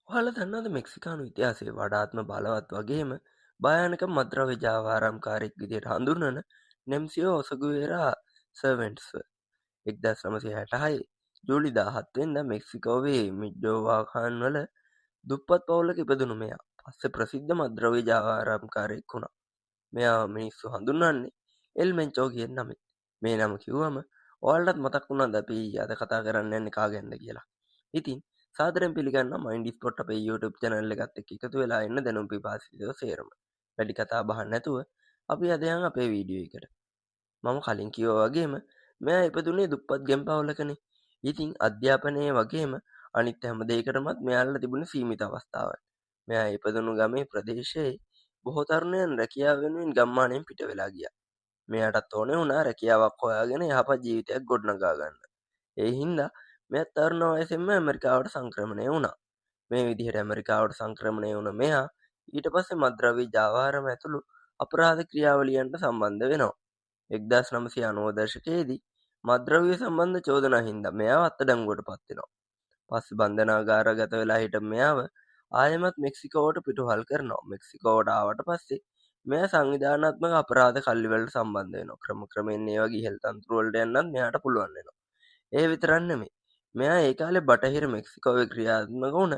ඔයාලා දන්නවද මෙක්සිකානු ඉතිහාසයේ වඩාත්ම බලවත් වගේම භයානක මත්ද්‍රව්‍ය ජාවාරම්කාරයෙක් විදිහට හඳුන්වන නෙම්සියෝ ඔසගුවෙරා සර්වෙන්ට්ස්ව 1966 ජූලි 17 වෙනිදා මෙක්සිකෝවේ මිඩ්ඩෝවාකාන් වල දුප්පත් පවුලක ඉපදුණු මෙයා පස්සේ ප්‍රසිද්ධ මත්ද්‍රව්‍ය ජාවාරම්කාරයෙක් වුණා. මෙයා මිනිස්සු හඳුන්වන්නේ එල් මෙන්චෝ කියන නමින්. මේ නම කිව්වම ඔයාලටත් මතක් වුණාද අපි අද කතා කරන්න යන්නේ කා ගැනද කියලා. ඉතින් සාදරයෙන් පිළිගන්නවා මයින්ඩ් ස්පොට් අපේ YouTube channel එකත් එක්ක එකතු වෙලා ඉන්න දැනුම් පිපාසිතයෝ සේරම. වැඩි කතා බහ නැතුව අපි අද යන් අපේ වීඩියෝ එකට. මම කලින් කිව්වා වගේම මෙයා ඉපදුනේ දුප්පත් ගෙම් පවුලකනේ. ඉතින් අධ්‍යාපනයේ වගේම අනිත් හැම දෙයකටමත් මෙයාලා තිබුණ සීමිත අවස්ථාවක්. මෙයා ඉපදුණු ගමේ ප්‍රදේශයේ බොහෝ තරුණයන් රැකියාව වෙනුවෙන් ගම්මානයෙන් පිට වෙලා ගියා. මෙයාටත් ඕනේ වුණා රැකියාවක් හොයාගෙන යහපත් ජීවිතයක් ගොඩනගා ගන්න. ඒ හින්දා මෙයා තරුණ වයසෙන්ම ඇමරිකාවට සංක්‍රමණය වුණා. මේ විදිහට ඇමරිකාවට සංක්‍රමණය වුණ මෙයා ඊට පස්සේ මත්ද්‍රව්‍ය ජාවාරම ඇතුළු අපරාධ ක්‍රියාවලියන්ට සම්බන්ධ වෙනවා. 1990 දශකයේදී මත්ද්‍රව්‍ය සම්බන්ධ චෝදනා හින්දා මෙයාව අත්අඩංගුවට පත් වෙනවා. පස්සේ බන්ධනාගාරගත වෙලා හිටපු මෙයාව ආයෙමත් මෙක්සිකෝවට පිටුහල් කරනවා. මෙක්සිකෝවට ආවට පස්සේ මෙයා සංවිධානාත්මක අපරාධ කල්ලි වලට සම්බන්ධ වෙනවා. ක්‍රමයෙන් ඒ වගේ ඉහළ තනතුරු වලට යන්නත් මෙයාට පුළුවන් වෙනවා. ඒ විතරක් නෙමෙයි. මෙයා ඒ කාලේ බටහිර මෙක්සිකෝවේ ක්‍රියාත්මක වුණ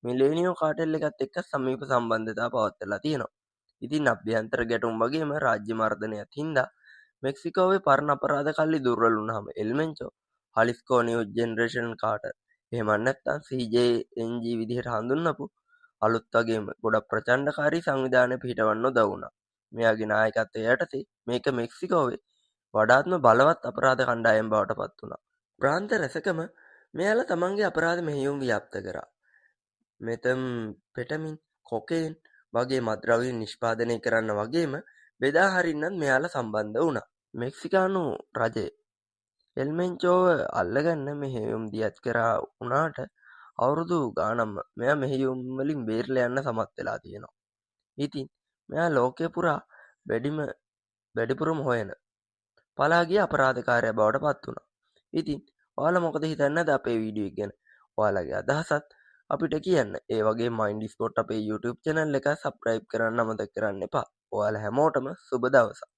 මිලේනියෝ කාටෙල් එකත් එක්ක සමීප සම්බන්ධතා පවත්වලා තියෙනවා. ඉතින් අභ්‍යන්තර ගැටුම් වගේම රාජ්‍ය මර්ධනයත් හින්දා මෙක්සිකෝවේ පරණ අපරාධ කල්ලි දුර්වල වුණාම එල්මෙන්චෝ, හලිස්කෝ නිව් ජෙනරේෂන් කාටර් එහෙම නැත්නම් CJNG විදිහට හඳුන්වපු අලුත් වගේම ගොඩක් ප්‍රචණ්ඩකාරී සංවිධානය පිහිටවන්න උදව් වුණා. මෙයාගේ නායකත්වය යටතේ මේක මෙක්සිකෝවේ වඩාත්ම බලවත් අපරාධ කණ්ඩායම් බවට පත් වුණා. ප්‍රාන්ත රැසකම මෙයාලා තමන්ගේ අපරාධ මෙහෙයුම් ව්‍යාප්ත කරා. මෙතම් පෙටමින් කොකේන් වගේ මත්ද්‍රව්‍ය නිෂ්පාදනය කරන්න වගේම බෙදා හරින්නත් මෙයාලා සම්බන්ධ වුණා. මෙක්සිකානු රජය එල්මෙන්චෝව අල්ලගන්න මෙහෙයුම් දියත් කරා වුණාට අවුරුදු ගානක්ම මෙයා මෙහෙයුම් වලින් බේරලා යන්න සමත් වෙලා තියෙනවා. ඉතින් මෙයා ලෝකේ පුරා වැඩිපුරම හොයන පලා ගිය අපරාධකාරයා බවට පත් වුණා. ඉතින් ඔයාලා මොකද හිතන්නද අපේ වීඩියෝ එක ගැන? ඔයාලගේ අදහසත් අපිට කියන්න. ඒ වගේ මයින්ඩ් ස්පොට් අපේ YouTube channel එක subscribe කරන්න අමතක කරන්න එපා. ඔයාලා හැමෝටම සුබ දවසක්.